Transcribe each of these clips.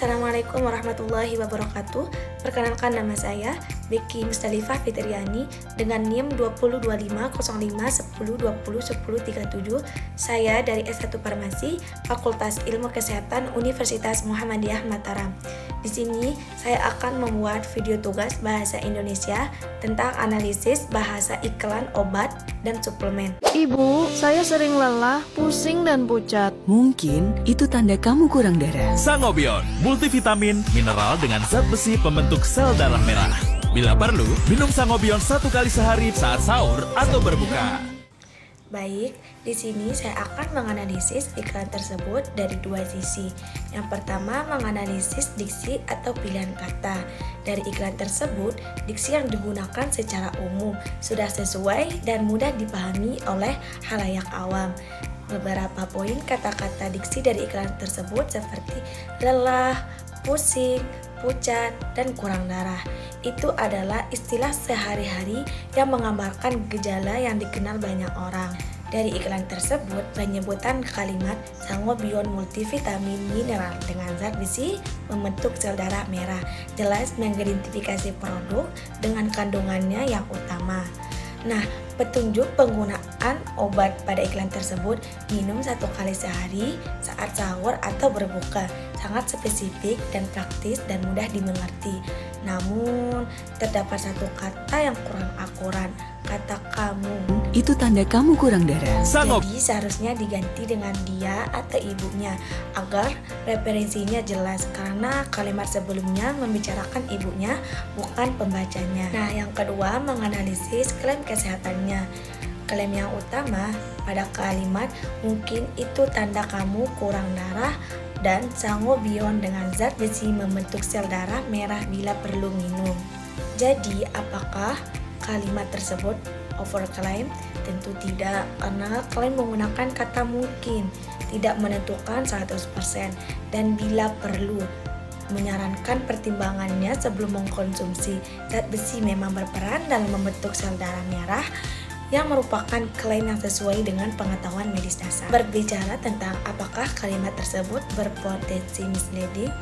Assalamualaikum warahmatullahi wabarakatuh. Perkenalkan, nama saya Becky Mustalifah Fitriani dengan NIM 20250510201037. Saya dari S1 Farmasi, Fakultas Ilmu Kesehatan Universitas Muhammadiyah Mataram. Di sini saya akan membuat video tugas bahasa Indonesia tentang analisis bahasa iklan obat dan suplemen. Ibu, saya sering lelah, pusing, dan pucat. Mungkin itu tanda kamu kurang darah. Sangobion, multivitamin, mineral dengan zat besi pembentuk sel darah merah. Bila perlu, minum Sangobion 1 kali sehari saat sahur atau berbuka. Baik, di sini saya akan menganalisis iklan tersebut dari dua sisi. Yang pertama, menganalisis diksi atau pilihan kata. Dari iklan tersebut, diksi yang digunakan secara umum sudah sesuai dan mudah dipahami oleh khalayak awam. Beberapa poin kata-kata diksi dari iklan tersebut seperti lelah, pusing, pucat, dan kurang darah. Itu adalah istilah sehari-hari yang menggambarkan gejala yang dikenal banyak orang. Dari iklan tersebut, penyebutan kalimat Sangobion multivitamin mineral dengan zat besi membentuk sel darah merah jelas mengidentifikasi produk dengan kandungannya yang utama. Nah, petunjuk penggunaan obat pada iklan tersebut: minum 1 kali sehari saat sahur atau berbuka. Sangat spesifik dan praktis dan mudah dimengerti. Namun, terdapat satu kata yang kurang akurat, kata kamu. Itu tanda kamu kurang darah. Jadi seharusnya diganti dengan dia atau ibunya agar referensinya jelas, karena kalimat sebelumnya membicarakan ibunya bukan pembacanya. Nah, yang kedua, menganalisis klaim kesehatannya. Klaim yang utama pada kalimat mungkin itu tanda kamu kurang darah dan Sangobion dengan zat besi membentuk sel darah merah bila perlu minum. Jadi, apakah kalimat tersebut overclaim? Tentu tidak, karena klaim menggunakan kata mungkin, tidak menentukan 100%, dan bila perlu menyarankan pertimbangannya sebelum mengkonsumsi. Zat besi memang berperan dalam membentuk sel darah merah yang merupakan klaim yang sesuai dengan pengetahuan medis dasar. Berbicara tentang apakah kalimat tersebut berpotensi misleading,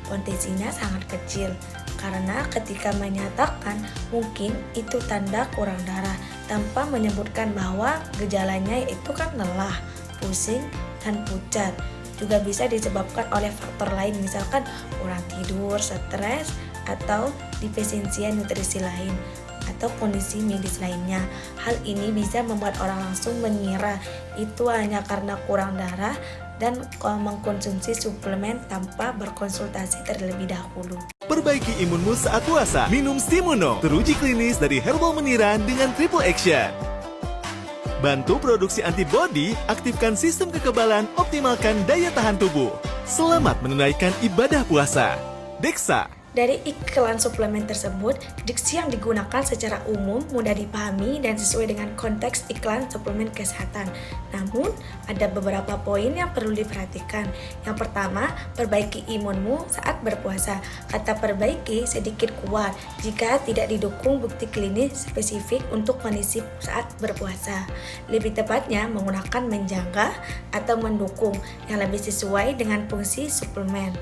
potensinya sangat kecil, karena ketika menyatakan mungkin itu tanda kurang darah tanpa menyebutkan bahwa gejalanya itu kan lelah, pusing, dan pucat, juga bisa disebabkan oleh faktor lain, misalkan kurang tidur, stres, atau defisiensi nutrisi lain, atau kondisi medis lainnya. Hal ini bisa membuat orang langsung mengira itu hanya karena kurang darah dan mengkonsumsi suplemen tanpa berkonsultasi terlebih dahulu. Perbaiki imunmu saat puasa. Minum Stimuno, teruji klinis dari Herbal Meniran dengan triple action. Bantu produksi antibodi, aktifkan sistem kekebalan, optimalkan daya tahan tubuh. Selamat menunaikan ibadah puasa. Dexa. Dari iklan suplemen tersebut, diksi yang digunakan secara umum mudah dipahami dan sesuai dengan konteks iklan suplemen kesehatan. Namun, ada beberapa poin yang perlu diperhatikan. Yang pertama, perbaiki imunmu saat berpuasa. Kata perbaiki sedikit kuat jika tidak didukung bukti klinis spesifik untuk kondisi saat berpuasa. Lebih tepatnya menggunakan menjaga atau mendukung yang lebih sesuai dengan fungsi suplemen.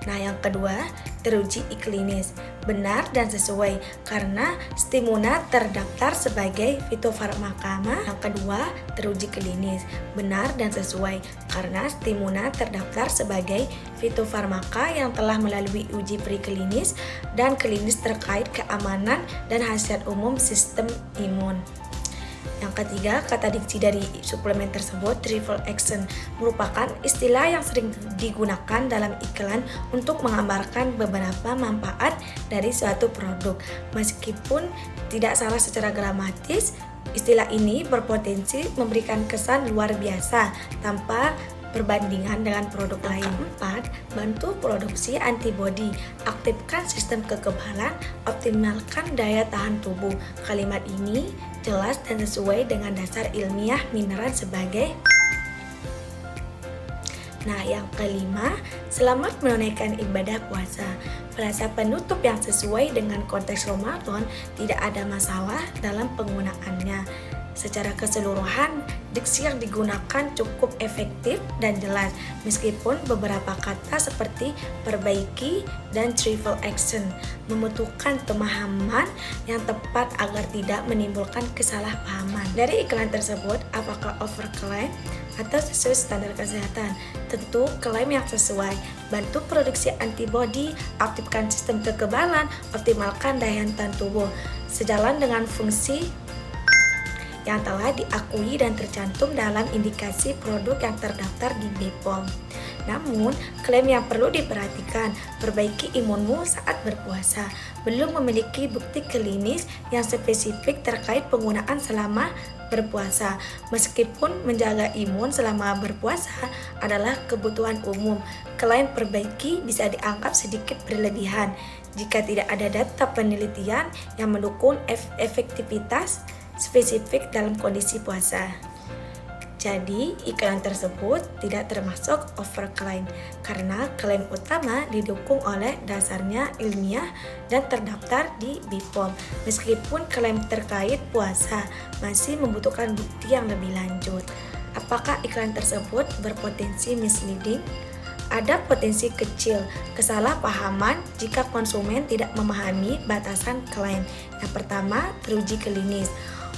Nah, yang kedua, teruji klinis benar dan sesuai karena Stimuna terdaftar sebagai fitofarmaka. Yang kedua, teruji klinis benar dan sesuai karena Stimuna terdaftar sebagai fitofarmaka yang telah melalui uji preklinis dan klinis terkait keamanan dan khasiat umum sistem imun. Yang ketiga, kata diksi dari suplemen tersebut, triple action, merupakan istilah yang sering digunakan dalam iklan untuk menggambarkan beberapa manfaat dari suatu produk. Meskipun tidak salah secara gramatis, istilah ini berpotensi memberikan kesan luar biasa tanpa perbandingan dengan produk lain. Keempat, bantu produksi antibodi, aktifkan sistem kekebalan, optimalkan daya tahan tubuh. Kalimat ini jelas dan sesuai dengan dasar ilmiah mineral sebagai. Nah, yang kelima, selamat menunaikan ibadah puasa. Frasa penutup yang sesuai dengan konteks Ramadan tidak ada masalah dalam penggunaannya. Secara keseluruhan, diksi yang digunakan cukup efektif dan jelas, meskipun beberapa kata seperti perbaiki dan triple action membutuhkan pemahaman yang tepat agar tidak menimbulkan kesalahpahaman. Dari iklan tersebut, apakah overclaim atau sesuai standar kesehatan? Tentu klaim yang sesuai. Bantu produksi antibodi, aktifkan sistem kekebalan, optimalkan daya tahan tubuh. Sejalan dengan fungsi yang telah diakui dan tercantum dalam indikasi produk yang terdaftar di BPOM. Namun, klaim yang perlu diperhatikan, perbaiki imunmu saat berpuasa, belum memiliki bukti klinis yang spesifik terkait penggunaan selama berpuasa. Meskipun menjaga imun selama berpuasa adalah kebutuhan umum, klaim perbaiki bisa dianggap sedikit berlebihan jika tidak ada data penelitian yang mendukung efektivitas spesifik dalam kondisi puasa. Jadi, iklan tersebut tidak termasuk overclaim karena klaim utama didukung oleh dasarnya ilmiah dan terdaftar di BPOM. Meskipun klaim terkait puasa masih membutuhkan bukti yang lebih lanjut. Apakah iklan tersebut berpotensi misleading? Ada potensi kecil kesalahpahaman jika konsumen tidak memahami batasan klaim. Yang pertama, teruji klinis.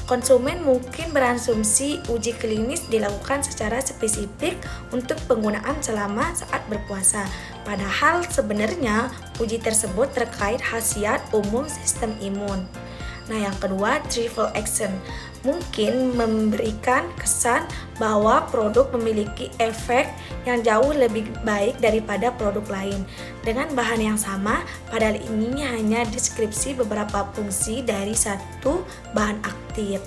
Konsumen mungkin berasumsi uji klinis dilakukan secara spesifik untuk penggunaan selama saat berpuasa. Padahal sebenarnya uji tersebut terkait khasiat umum sistem imun. Nah, yang kedua, triple action. Mungkin memberikan kesan bahwa produk memiliki efek yang jauh lebih baik daripada produk lain dengan bahan yang sama, padahal ini hanya deskripsi beberapa fungsi dari satu bahan aktif.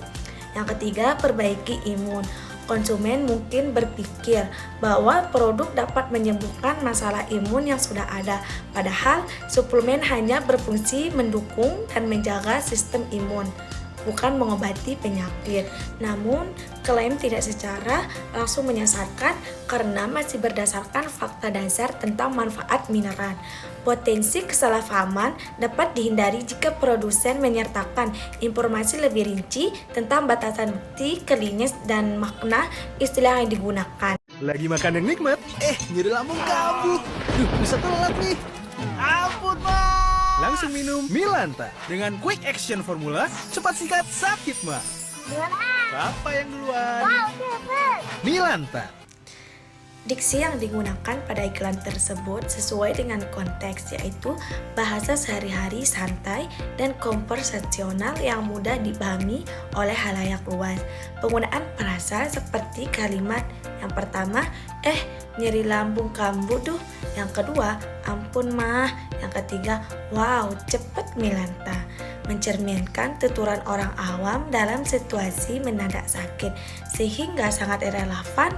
Yang ketiga, perbaiki imun. Konsumen mungkin berpikir bahwa produk dapat menyembuhkan masalah imun yang sudah ada, padahal suplemen hanya berfungsi mendukung dan menjaga sistem imun, bukan mengobati penyakit. Namun, klaim tidak secara langsung menyesatkan karena masih berdasarkan fakta dasar tentang manfaat mineral. Potensi kesalahpahaman dapat dihindari jika produsen menyertakan informasi lebih rinci tentang batasan bukti klinis dan makna istilah yang digunakan. Lagi makan yang nikmat? Nyeri lambung kabut. Bisa telat nih. Ampun, Mas. Langsung minum Milanta. Dengan quick action formula, cepat singkat sakit mah. Siapa yang duluan? Milanta. Diksi yang digunakan pada iklan tersebut sesuai dengan konteks, yaitu bahasa sehari-hari santai dan konversasional yang mudah dipahami oleh halayak luas. Penggunaan perasa seperti kalimat yang pertama, nyeri lambung kamu duh. Yang kedua, ampun mah. Yang ketiga, wow, cepet Milanta. Mencerminkan tuturan orang awam dalam situasi mendadak sakit, sehingga sangat relevan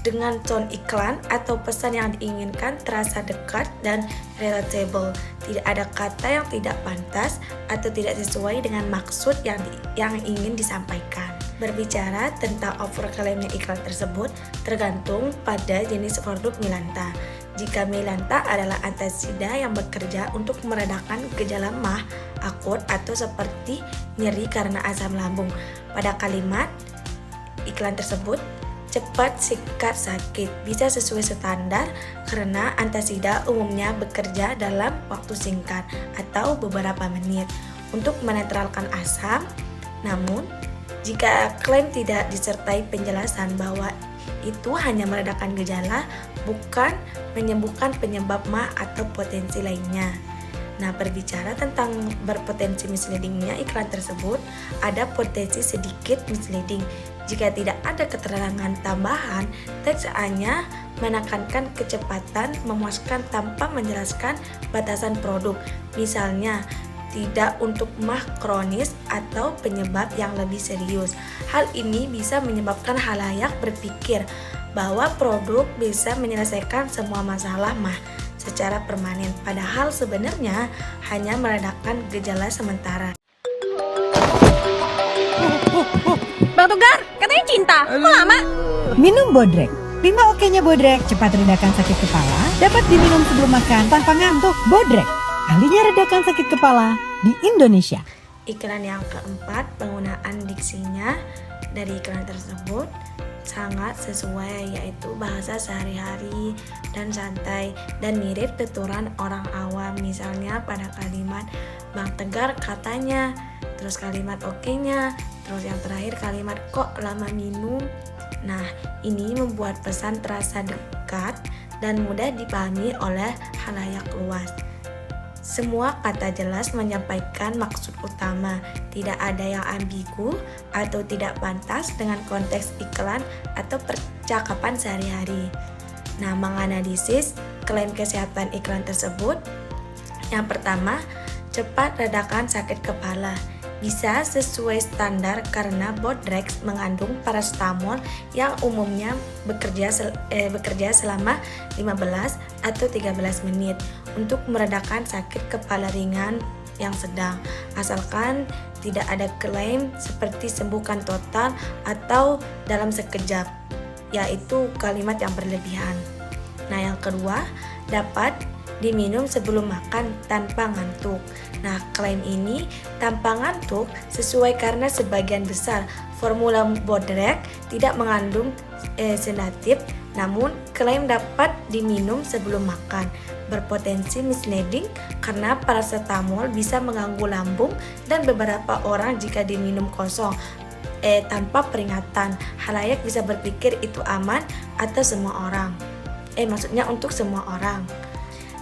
dengan tone iklan atau pesan yang diinginkan terasa dekat dan relatable. Tidak ada kata yang tidak pantas atau tidak sesuai dengan maksud yang ingin disampaikan. Berbicara tentang overclaimnya iklan tersebut tergantung pada jenis produk Milanta. Jika Milanta adalah antasida yang bekerja untuk meredakan gejala mah akut atau seperti nyeri karena asam lambung, pada kalimat iklan tersebut cepat, singkat, sakit bisa sesuai standar karena antasida umumnya bekerja dalam waktu singkat atau beberapa menit untuk menetralkan asam. Namun, jika klaim tidak disertai penjelasan bahwa itu hanya meredakan gejala, bukan menyembuhkan penyebab mah atau potensi lainnya. Nah, berbicara tentang berpotensi misleadingnya iklan tersebut, ada potensi sedikit misleading jika tidak ada keterangan tambahan. Teks hanya menekankan kecepatan memuaskan tanpa menjelaskan batasan produk, misalnya tidak untuk mah kronis atau penyebab yang lebih serius. Hal ini bisa menyebabkan halayak berpikir bahwa produk bisa menyelesaikan semua masalah mah secara permanen, padahal sebenarnya hanya meredakan gejala sementara. Bang Togar, katanya cinta. Kok lama? Minum Bodrek. 5 oke-nya Bodrek, cepat redakan sakit kepala, dapat diminum sebelum makan tanpa ngantuk. Bodrek, ahlinya redakan sakit kepala di Indonesia. Iklan yang keempat, penggunaan diksinya dari iklan tersebut sangat sesuai, yaitu bahasa sehari-hari dan santai dan mirip tuturan orang awam. Misalnya pada kalimat Bang Tegar katanya, terus kalimat oke-nya, terus yang terakhir kalimat kok lama minum. Nah, ini membuat pesan terasa dekat dan mudah dipahami oleh khalayak luas. Semua kata jelas menyampaikan maksud utama, tidak ada yang ambigu atau tidak pantas dengan konteks iklan atau percakapan sehari-hari. Nah, menganalisis klaim kesehatan iklan tersebut, yang pertama, cepat redakan sakit kepala. Bisa sesuai standar karena Bodrex mengandung paracetamol yang umumnya bekerja selama 15 atau 13 menit untuk meredakan sakit kepala ringan yang sedang, asalkan tidak ada klaim seperti sembuhkan total atau dalam sekejap, yaitu kalimat yang berlebihan. Nah, yang kedua, dapat diminum sebelum makan tanpa ngantuk. Nah, klaim ini tanpa ngantuk sesuai karena sebagian besar formula Bodrex tidak mengandung sedatif, namun klaim dapat diminum sebelum makan berpotensi misleading karena paracetamol bisa mengganggu lambung dan beberapa orang jika diminum kosong tanpa peringatan. Khalayak bisa berpikir itu aman atau semua orang. Maksudnya untuk semua orang.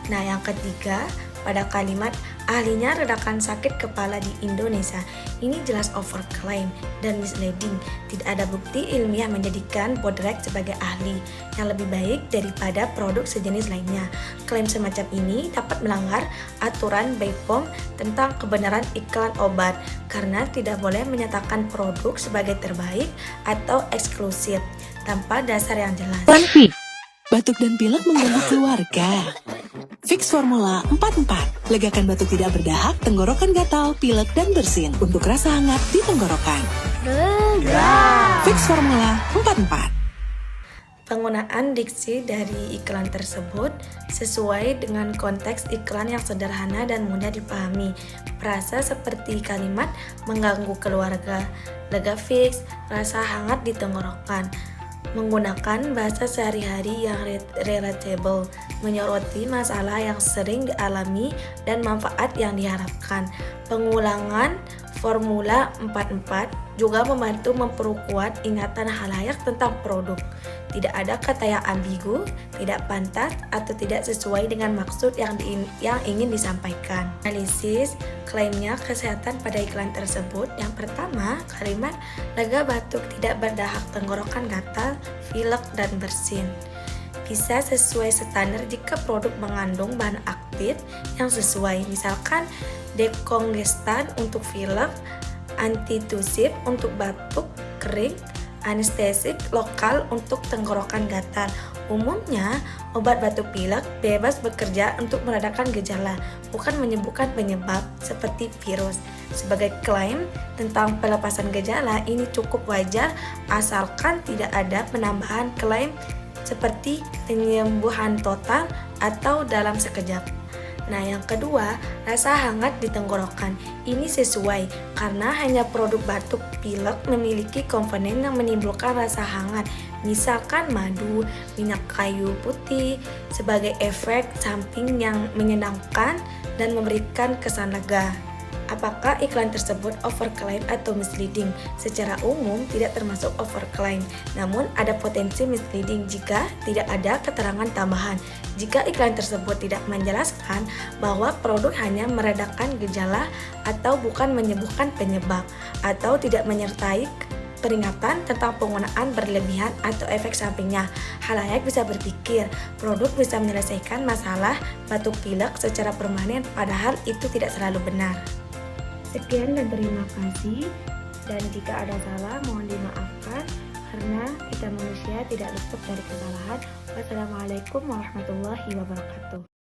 Nah, yang ketiga, pada kalimat ahlinya redakan sakit kepala di Indonesia, ini jelas overclaim dan misleading. Tidak ada bukti ilmiah menjadikan Bodrex sebagai ahli yang lebih baik daripada produk sejenis lainnya. Klaim semacam ini dapat melanggar aturan BPOM tentang kebenaran iklan obat karena tidak boleh menyatakan produk sebagai terbaik atau eksklusif tanpa dasar yang jelas. Batuk dan pilek mengganggu keluarga. Fix Formula 44. Legakan batuk tidak berdahak, tenggorokan gatal, pilek, dan bersin. Untuk rasa hangat di tenggorokan. Fix Formula 44. Penggunaan diksi dari iklan tersebut sesuai dengan konteks iklan yang sederhana dan mudah dipahami. Frasa seperti kalimat mengganggu keluarga, lega fix, rasa hangat di tenggorokan. Menggunakan bahasa sehari-hari yang relatable, menyoroti masalah yang sering dialami dan manfaat yang diharapkan. Pengulangan Formula 44 juga membantu memperkuat ingatan khalayak tentang produk. Tidak ada kata yang ambigu, tidak pantas, atau tidak sesuai dengan maksud yang ingin disampaikan. Analisis klaimnya kesehatan pada iklan tersebut. Yang pertama, kalimat lega batuk tidak berdahak, tenggorokan gatal, pilek, dan bersin. Bisa sesuai standar jika produk mengandung bahan aktif yang sesuai, misalkan dekongestan untuk pilek, antitusif untuk batuk kering, anestesik lokal untuk tenggorokan gatal. Umumnya, obat batuk pilek bebas bekerja untuk meredakan gejala, bukan menyembuhkan penyebab seperti virus. Sebagai klaim tentang pelepasan gejala, ini cukup wajar asalkan tidak ada penambahan klaim seperti penyembuhan total atau dalam sekejap. Nah, yang kedua, rasa hangat di tenggorokan. Ini sesuai karena hanya produk batuk pilek memiliki komponen yang menimbulkan rasa hangat, misalkan madu, minyak kayu putih, sebagai efek samping yang menyenangkan dan memberikan kesan lega. Apakah iklan tersebut overclaim atau misleading? Secara umum tidak termasuk overclaim, namun ada potensi misleading jika tidak ada keterangan tambahan. Jika iklan tersebut tidak menjelaskan bahwa produk hanya meredakan gejala atau bukan menyembuhkan penyebab, atau tidak menyertai peringatan tentang penggunaan berlebihan atau efek sampingnya, khalayak bisa berpikir produk bisa menyelesaikan masalah batuk pilek secara permanen, padahal itu tidak selalu benar. Sekian dan terima kasih, dan jika ada salah mohon dimaafkan karena kita manusia tidak luput dari kesalahan. Wassalamualaikum warahmatullahi wabarakatuh.